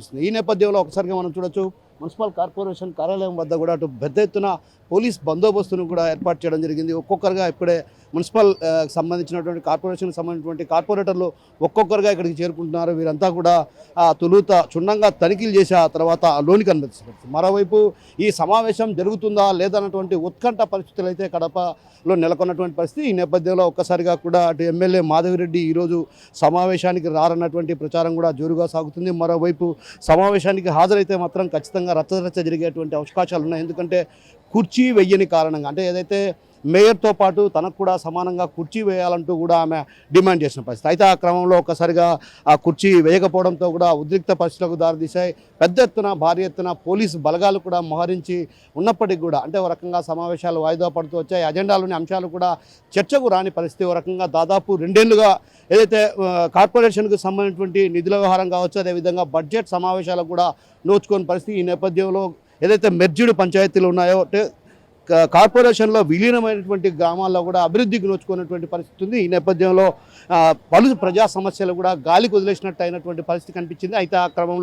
కనిపిస్తుంది. ఈ నేపథ్యంలో ఒకసారిగా మనం చూడొచ్చు మున్సిపల్ కార్పొరేషన్ కార్యాలయం వద్ద కూడా అటు పెద్ద ఎత్తున పోలీస్ బందోబస్తును కూడా ఏర్పాటు చేయడం జరిగింది. ఒక్కొక్కరుగా ఇప్పుడే మున్సిపల్ సంబంధించినటువంటి కార్పొరేషన్కి సంబంధించినటువంటి కార్పొరేటర్లు ఒక్కొక్కరుగా ఇక్కడికి చేరుకుంటున్నారు. వీరంతా కూడా తొలుత క్షుణ్ణంగా తనిఖీలు చేసి ఆ తర్వాత లోనికి అనుమతిస్తారు. మరోవైపు ఈ సమావేశం జరుగుతుందా లేదన్నటువంటి ఉత్కంఠ పరిస్థితులు అయితే కడపలో నెలకొన్నటువంటి పరిస్థితి. ఈ నేపథ్యంలో ఒక్కసారిగా కూడా అటు ఎమ్మెల్యే మాధవిరెడ్డి ఈరోజు సమావేశానికి రారన్నటువంటి ప్రచారం కూడా జోరుగా సాగుతుంది. మరోవైపు సమావేశానికి హాజరైతే మాత్రం ఖచ్చితంగా రచ్చరచ్చ జరిగేటువంటి అవకాశాలు ఉన్నాయి. ఎందుకంటే కుర్చీ వెయ్యని కారణంగా, అంటే ఏదైతే మేయర్తో పాటు తనకు కూడా సమానంగా కుర్చీ వేయాలంటూ కూడా ఆమె డిమాండ్ చేసిన పరిస్థితి. అయితే ఆ క్రమంలో ఒక్కసారిగా ఆ కుర్చీ వేయకపోవడంతో కూడా ఉద్రిక్త పరిస్థితులకు దారితీశాయి. పెద్ద ఎత్తున భారీ ఎత్తున పోలీసు బలగాలు కూడా మోహరించి ఉన్నప్పటికీ కూడా అంటే ఒక రకంగా సమావేశాలు వాయిదా పడుతూ వచ్చాయి. అజెండాలోని అంశాలు కూడా చర్చకు రాని పరిస్థితి. ఒక రకంగా దాదాపు 2 ఏళ్లుగా ఏదైతే కార్పొరేషన్కు సంబంధించినటువంటి నిధుల వ్యవహారం కావచ్చు, అదేవిధంగా బడ్జెట్ సమావేశాలకు కూడా నోచుకోని పరిస్థితి. ఈ నేపథ్యంలో ఏదైతే మెర్జ్డ్ పంచాయతీలు ఉన్నాయో అంటే కార్పొరేషన్లో విలీనమైనటువంటి గ్రామాల్లో కూడా అభివృద్ధికి నోచుకున్నటువంటి పరిస్థితి ఉంది. ఈ నేపథ్యంలో పలు ప్రజా సమస్యలు కూడా గాలికి వదిలేసినట్టు అయినటువంటి పరిస్థితి కనిపించింది. అయితే ఆ క్రమంలో